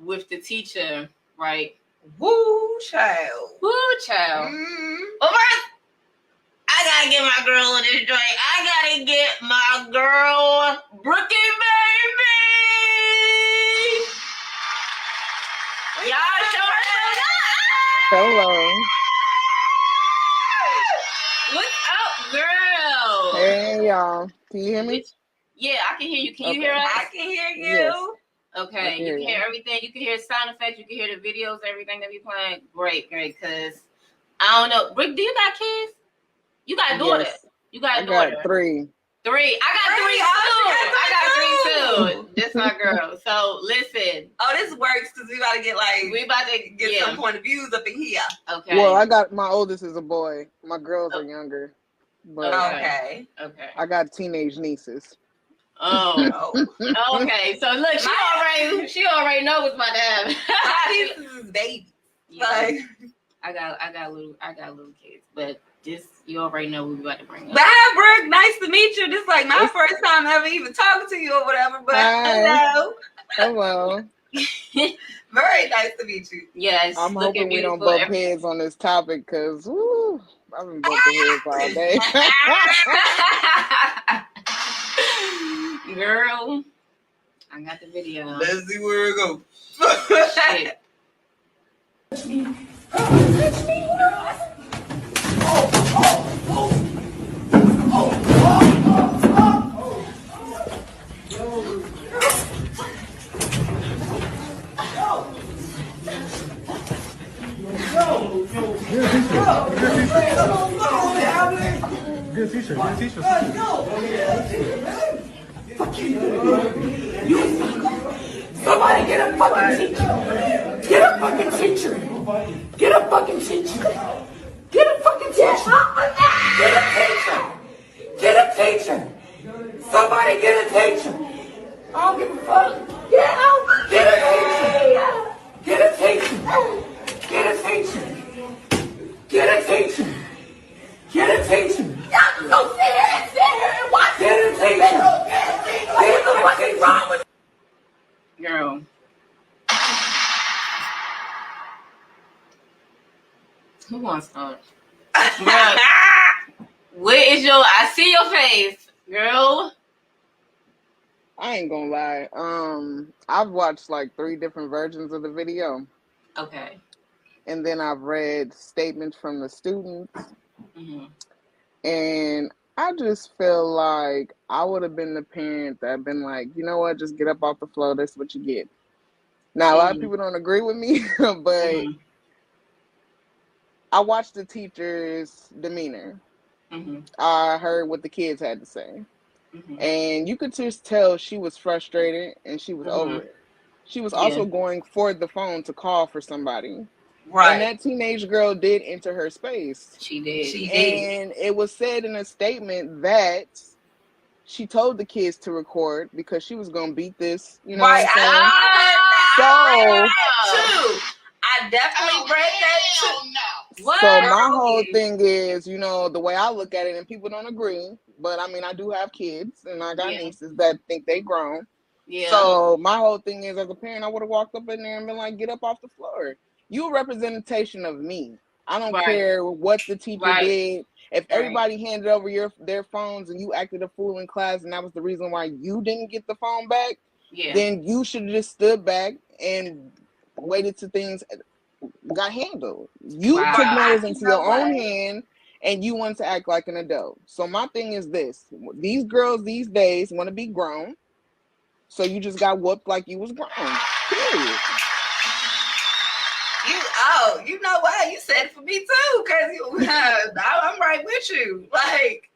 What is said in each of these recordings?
with the teacher, right? Woo, child. Woo, child. Well, first, I gotta get my girl in this joint. I gotta get my girl, Brookie, baby. Y'all show her. Hello. What's up, girl? Hey, y'all. Can you hear me? Yeah, I can hear you. Can you hear us? I can hear you. Yes. Okay, you can hear everything. You can hear sound effects. You can hear the videos, everything that we playing. Great. Because I don't know. Rick, do you got kids? You got a daughter. Yes. You got a I daughter. got three. I got three too. This my girl. So listen. Oh, this works because we about to get some point of views up in here. Okay. Well, I got my oldest is a boy. My girls are younger. But okay. I got teenage nieces. Oh. Okay. So look, she already knows what's about to happen. My nieces is babies. Yeah. Like I got little kids, but this you already know what we about to bring up. But hi, Brooke. Nice to meet you. This is like my first time ever even talking to you or whatever. But hello. Very nice to meet you. Yes. I'm hoping we don't bump heads on this topic because I've been bumping heads all day. Girl, I got the video. Let's see where it goes. Shit. Good t-shirt. Somebody get a fucking teacher. Get a fucking teacher. Get a fucking teacher. Get a fucking teacher. Get a teacher. Get a teacher. Somebody get a teacher. I don't give a fuck. Get out. Get a teacher. Get a teacher. Get a teacher. Get a teacher. Get a teacher. Y'all go sit here and watch. Get a teacher. What the fuck is wrong with you? Girl. Who wants to? Where is your? I see your face, girl. I ain't gonna lie. I've watched like 3 different versions of the video. Okay. And then I've read statements from the students. Mm-hmm. And I just feel like I would have been the parent that been like, you know what, just get up off the floor. That's what you get. Now, a lot of people don't agree with me, but I watched the teacher's demeanor. Mm-hmm. I heard what the kids had to say. Mm-hmm. And you could just tell she was frustrated and she was over it. She was also going for the phone to call for somebody. Right. And that teenage girl did enter her space. She did. And it was said in a statement that she told the kids to record because she was going to beat this, you know what I'm saying? I definitely read that too. No. So my whole thing is, you know, the way I look at it, and people don't agree, but I mean, I do have kids and I got nieces that think they grown. Yeah. So my whole thing is, as a parent, I would have walked up in there and been like, get up off the floor. You a representation of me. I don't care what the teacher did. If everybody handed over their phones and you acted a fool in class and that was the reason why you didn't get the phone back, then you should have just stood back and waited till things got handled. You took matters into your own hand and you want to act like an adult. So my thing is this. These girls these days want to be grown. So you just got whooped like you was grown. Period. You know what? You said it for me too, because I'm right with you. Like,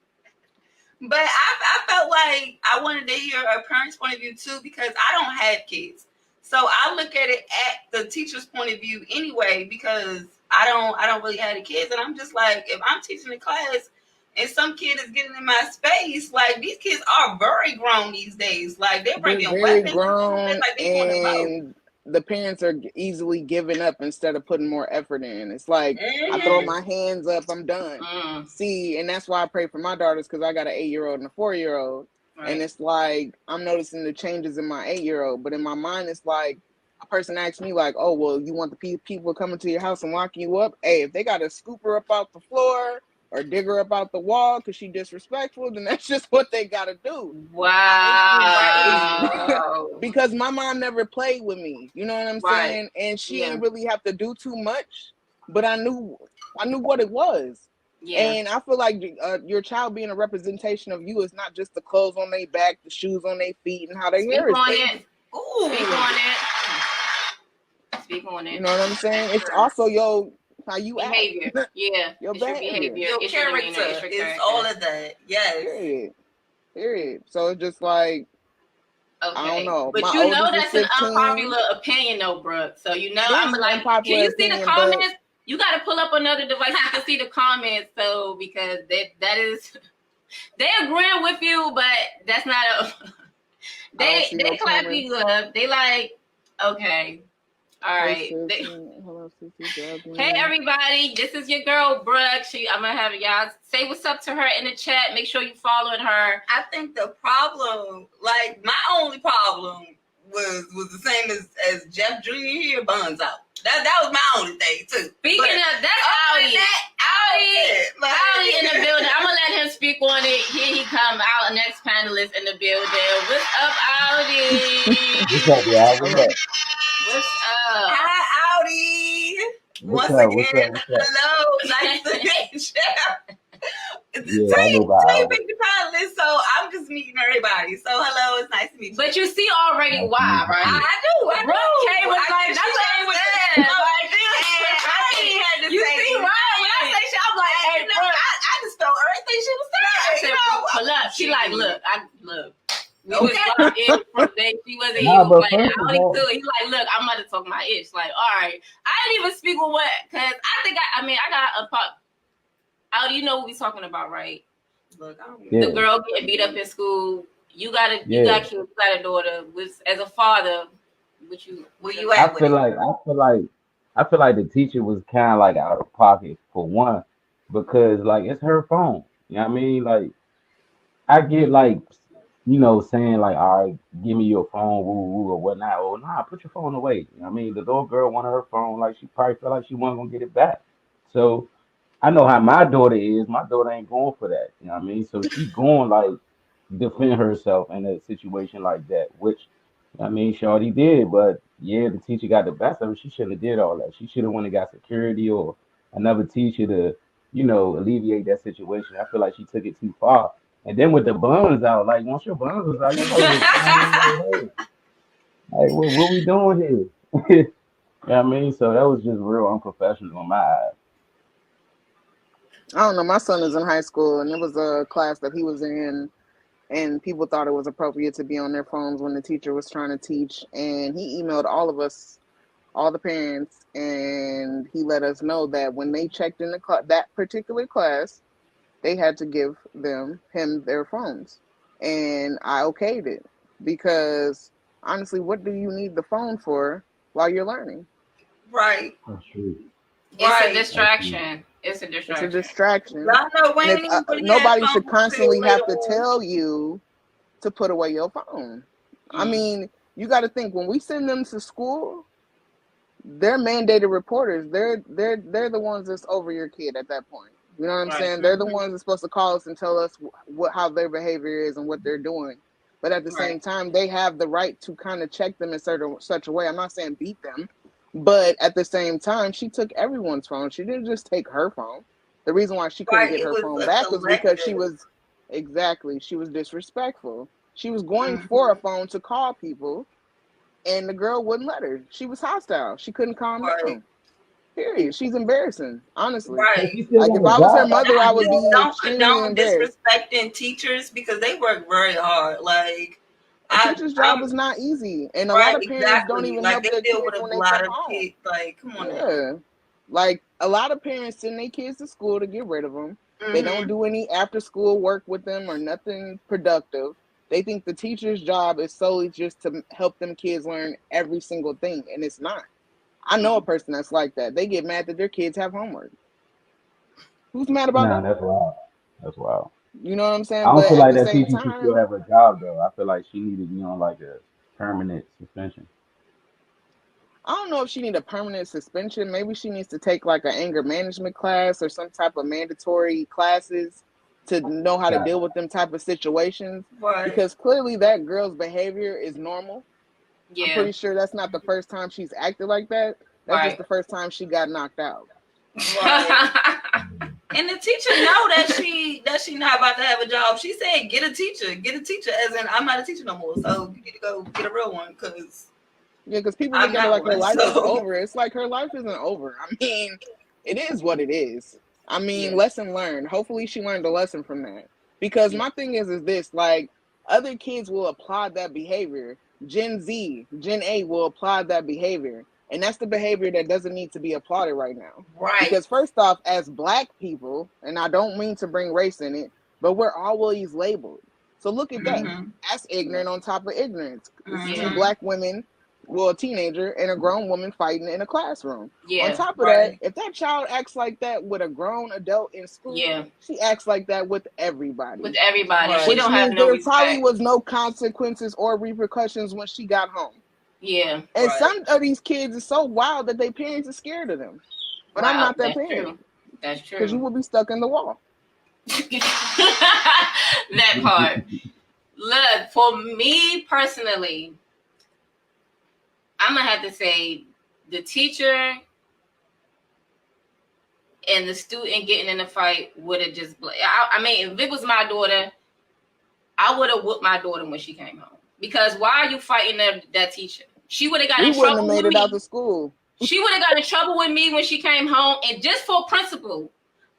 but I felt like I wanted to hear a parent's point of view too, because I don't have kids. So I look at it at the teacher's point of view anyway, because I don't really have the kids. And I'm just like, if I'm teaching a class and some kid is getting in my space, like these kids are very grown these days. Like they're bringing weapons. Grown, like and the parents are easily giving up instead of putting more effort in. It's like, I throw my hands up, I'm done. See, and that's why I pray for my daughters, because I got an 8-year-old and a 4-year-old. Right. And it's like, I'm noticing the changes in my 8-year-old. But in my mind, it's like, a person asks me like, oh, well, you want the people coming to your house and locking you up? Hey, if they got to scoop her up out the floor or dig her up out the wall because she disrespectful, then that's just what they got to do. Wow. Because my mom never played with me. You know what I'm saying? And she didn't really have to do too much, but I knew what it was. Yeah. And I feel like your child being a representation of you is not just the clothes on their back, the shoes on their feet, and how their hair is. Speak on it. You know what I'm saying? It's also how you behavior. Act. Yeah. Your behavior. Your character. It's all of that. Yes. Period. So it's just like, okay. I don't know. But you know that's an unpopular opinion though, Brooke. So you know I'm like, can you see the comments? You got to pull up another device. You can see the comments. So because that is, they agreeing with you, but that's not a. They clap you up. They like, okay. All right. Hey everybody, this is your girl Brooke. I'm gonna have y'all say what's up to her in the chat. Make sure you following her. I think the problem, like my only problem, was the same as Jeff Jr. here, buns out. That was my only thing too. Speaking of that's Audi in the building. I'm gonna let him speak on it. Here he come out, next panelist in the building. What's up, Audi? What's up, y'all? What's up? Hi, Audi. Once again, hello. Nice to meet you. Yeah, I know about panelists, so I'm just meeting everybody. So hello, it's nice to meet you. But you see already why, right? I do. Brooke K was like, that's what I was saying. You see why? When I say shit, I'm like, hey, Brooke. I just felt everything she was saying. I said, pull up. She like, look. We was locked in from day. She wasn't even playing. I only do it. He's like, look, I'm about to talk my ish. Like, all right. I didn't even speak with what, because I think I got a pop. Audi, you know what we talking about, right? Look, the girl getting beat up in school. You got kids, you got a daughter. As a father, where you at? I feel like the teacher was kind of like out of pocket for one, because like it's her phone. You know what I mean? Like I get like, saying like, all right, give me your phone, woo, or whatnot. Oh, nah, put your phone away. You know what I mean? The little girl wanted her phone, like she probably felt like she wasn't gonna get it back. So I know how my daughter is. My daughter ain't going for that. You know what I mean? So she going like defend herself in a situation like that, which Shorty did. But yeah, the teacher got the best of it. She shouldn't have did all that. She should have went and got security or another teacher to, alleviate that situation. I feel like she took it too far. And then with the buns out, like once your buns was out, like what we doing here? You know what I mean? So that was just real unprofessional in my eyes. I don't know. My son is in high school, and it was a class that he was in, and people thought it was appropriate to be on their phones when the teacher was trying to teach. And he emailed all of us, all the parents, and he let us know that when they checked in that particular class, they had to give him their phones. And I okayed it because, honestly, what do you need the phone for while you're learning? Right. That's true. It's a distraction. It's a distraction. Nobody should constantly have to tell you to put away your phone. I mean, you got to think, when we send them to school, they're mandated reporters. They're the ones that's over your kid at that point. You know what I'm saying? They're the ones that's supposed to call us and tell us how their behavior is and what they're doing. But at the same time, they have the right to kind of check them in such a way. I'm not saying beat them. But at the same time, she took everyone's phone. She didn't just take her phone. The reason why she couldn't get her phone back was because she was disrespectful. She was going for a phone to call people, and the girl wouldn't let her. She was hostile. She couldn't calm down. Period. She's embarrassing, honestly. Right. Like if I was her mother, I would be extremely embarrassed. Disrespecting teachers because they work very hard. Like a teacher's job is not easy, and a lot of parents don't even help their kids when they come home. Like, come on. Like a lot of parents send their kids to school to get rid of them. They don't do any after school work with them or nothing productive. They think the teacher's job is solely just to help them kids learn every single thing, and it's not. I know a person that's like that. They get mad that their kids have homework. Who's mad about that? That's wild. That's wild. You know what I'm saying? I don't feel like that teacher should still have a job, though. I feel like she needed, like a permanent suspension. I don't know if she needs a permanent suspension. Maybe she needs to take like an anger management class or some type of mandatory classes to know how to deal with them type of situations. Right. Because clearly that girl's behavior is normal. Yeah. I'm pretty sure that's not the first time she's acted like that. That's just the first time she got knocked out. Right. And the teacher know that she not about to have a job. She said, get a teacher, as in I'm not a teacher no more. So you need to go get a real one because people look at her like her life is over. It's like her life isn't over. I mean, it is what it is. I mean, lesson learned. Hopefully she learned a lesson from that. Because my thing is this, like, other kids will applaud that behavior. Gen Z, Gen A will applaud that behavior. And that's the behavior that doesn't need to be applauded right now. Right. Because first off, as Black people, and I don't mean to bring race in it, but we're always labeled. So look at that. That's ignorant on top of ignorance. Two Black women, well, a teenager and a grown woman fighting in a classroom. On top of that, if that child acts like that with a grown adult in school, she acts like that with everybody. With everybody. She don't have no respect. There probably was no consequences or repercussions when she got home. Yeah. And some of these kids are so wild that their parents are scared of them. But I'm not that parent. True. That's true. Because you will be stuck in the wall. That part. Look, for me personally, I'm going to have to say the teacher and the student getting in a fight would have just... I mean, if it was my daughter, I would have whooped my daughter when she came home. Because why are you fighting that teacher? She would have got in trouble with me. We wouldn't have made it out of school. She would have got in trouble with me when she came home. And just for principle,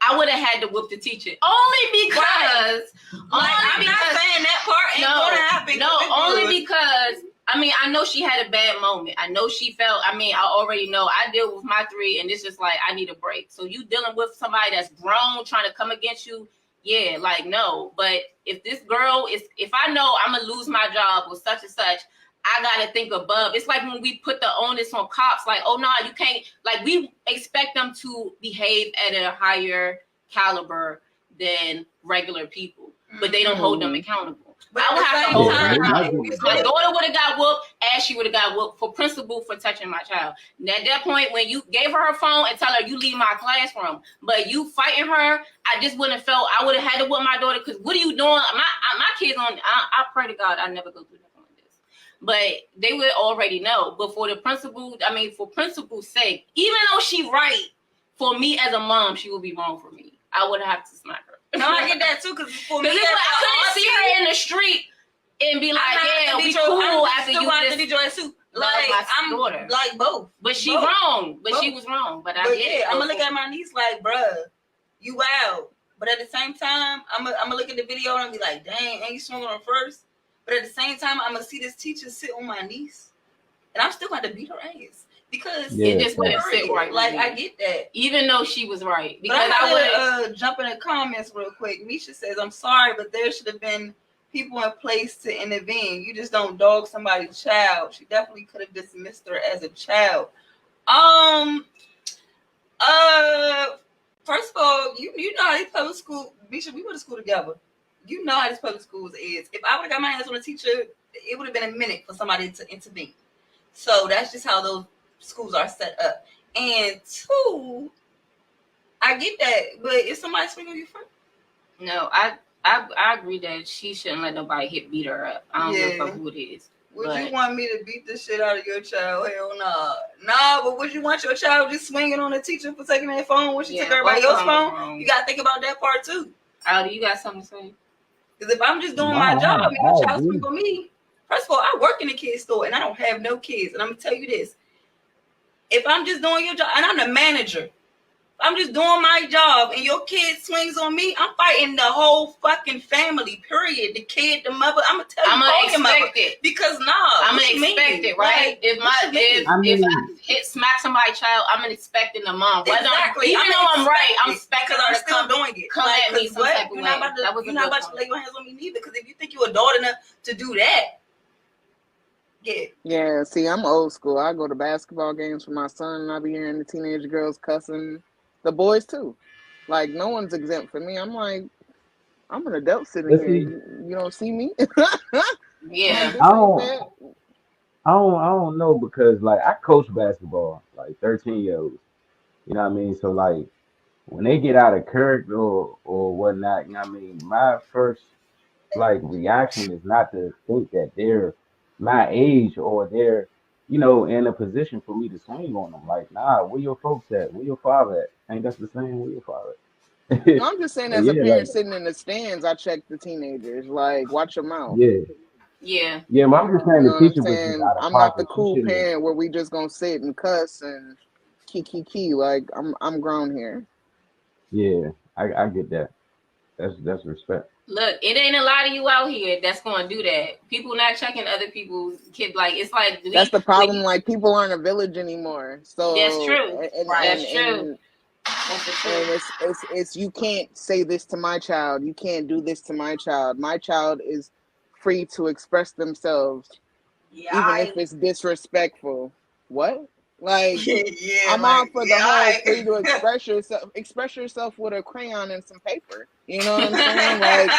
I would have had to whoop the teacher. Only because... I'm not saying that part ain't going to happen. No, only because... I mean, I know she had a bad moment. I know she felt... I mean, I already know. I deal with my 3, and it's just like, I need a break. So you dealing with somebody that's grown, trying to come against you... Yeah, like, no. But if this girl is, if I know I'm going to lose my job or such and such, I got to think above. It's like when we put the onus on cops, like, oh, no, you can't, like, we expect them to behave at a higher caliber than regular people, but they don't hold them accountable. But I would have to hold her accountable. My daughter would have got whooped, as she would have got whooped for principle for touching my child. And at that point, when you gave her phone and tell her you leave my classroom, but you fighting her, I just wouldn't have felt. I would have had to whoop my daughter because what are you doing? My kids on. I pray to God I never go through nothing like this. But they would already know. But for the principle, I mean, for principle's sake, even though she right, for me as a mom, she would be wrong for me. I would have to smack her. No, I get that too, because for me, I couldn't see her in the street and be like, yeah, we cool after you just like I'm daughter. Like both. But she wrong. But she was wrong. But I get it. I'm gonna look at my niece like, bruh, you wild. But at the same time, I'm gonna look at the video and be like, dang, ain't you swung on her first? But at the same time, I'm gonna see this teacher sit on my niece, and I'm still going to beat her ass. Because it just wouldn't sit right. Like, I get that. Even though she was right. Because but I would jump in the comments real quick. Misha says, I'm sorry, but there should have been people in place to intervene. You just don't dog somebody's child. She definitely could have dismissed her as a child. First of all, you know how these public school, Misha, we went to school together. You know how these public schools is. If I would have got my hands on a teacher, it would have been a minute for somebody to intervene. So that's just how those schools are set up. And 2, I get that, but if somebody swing on you first, no, I agree that she shouldn't let nobody beat her up. I don't give a fuck who it is. Would you want me to beat the shit out of your child? Hell nah. But would you want your child just swinging on a teacher for taking their phone when she took everybody else's phone? You gotta think about that part too. Aldi, you got something to say? Because if I'm just doing my job and your child swing on me, first of all, I work in a kid's store and I don't have no kids. And I'm gonna tell you this. If I'm just doing your job, and I'm the manager, I'm just doing my job, and your kid swings on me, I'm fighting the whole fucking family, period. The kid, the mother, I'm gonna tell you, I'm gonna expect it. Because I'm gonna expect it, right? Like, if I hit smack somebody's child, I'm expecting the mom. Exactly. Even though I'm right, I'm expecting her to still doing it. Come at me some type of way. You're not about to lay your hands on me neither, because if you think you're adult enough to do that, yeah, see, I'm old school. I go to basketball games for my son, and I be hearing the teenage girls cussing the boys too. Like, no one's exempt for me. I'm like, I'm an adult sitting here. You don't see me? Yeah. I don't know because like I coach basketball, like 13-year-olds. You know what I mean? So like when they get out of character or whatnot, you know what I mean? My first like reaction is not to think that they're my age or they're, in a position for me to swing on them. Like, nah, where your folks at? Where your father at? Ain't that the same? Where your father at? No, I'm just saying, But as a yeah, like, parent sitting in the stands, I check the teenagers. Like, watch your mouth. yeah. Yeah. Yeah, but I'm just saying You know the what I'm teacher was just saying? out of I'm not the pocket. She cool shouldn't have. parent where we just gonna sit and cuss and key. Like, I'm grown here. Yeah, I get that. That's respect. Look, it ain't a lot of you out here that's going to do that. People not checking other people's kids. Like, it's like That's the problem. Like, people aren't a village anymore. That's So true. That's true. That's the truth. And it's you can't say this to my child. You can't do this to my child. My child is free to express themselves, even if it's disrespectful. What? Like, I'm all for the whole free to express yourself with a crayon and some paper. You know what I'm saying? Like,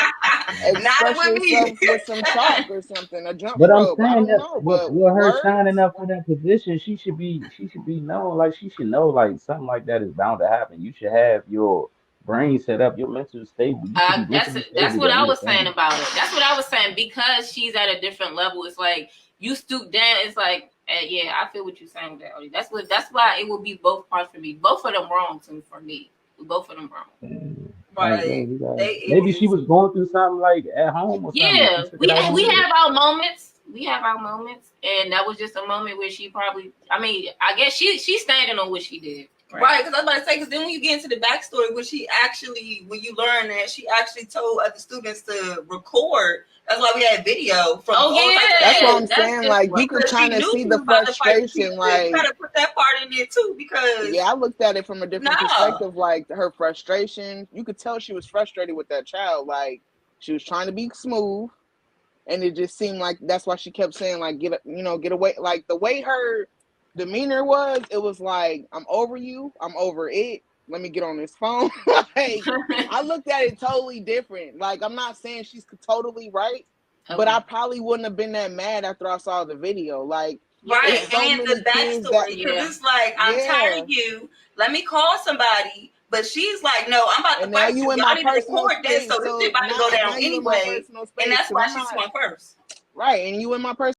express yourself with some chalk or something, a jump But I'm rope. I saying don't that know, with, but with her words. signing up for that position, she should be known. Like she should know like something like that is bound to happen. You should have your brain set up, your mental stable. You should be mentally That's stable what to I was saying understand. about it. That's what I was saying, because she's at a different level. It's like you stoop down. It's like, yeah, I feel what you're saying there. That's why it will be both parts for me. Both of them wrong too for me. Both of them wrong. Like, yo, maybe she was going through something like at home or something. And Yeah, she took we it out on you. have our moments. We have our moments, and that was just a moment where she probably. I mean, I guess she's standing on what she did. Right, because I was about to say, because then when you get into the backstory, when you learn that she actually told other students to record, that's why we had video from. Oh yeah, that's what I'm saying. Like, you could kind of see the frustration. Like, you gotta put that part in there too, because yeah, I looked at it from a different perspective. Like, her frustration, you could tell she was frustrated with that child. Like, she was trying to be smooth, and it just seemed like that's why she kept saying, like, get away. Like, the way her demeanor was, it was like, I'm over you, I'm over it. Let me get on this phone. Like, I looked at it totally different. Like, I'm not saying she's totally right, but I probably wouldn't have been that mad after I saw the video. Like, right, so and the backstory, because it's like, I'm tired of you. Let me call somebody. But she's like, no, I'm about to fight you. Y'all need to record this, so this shit about to go down anyway. And that's why she swung first. Right, and you in my personal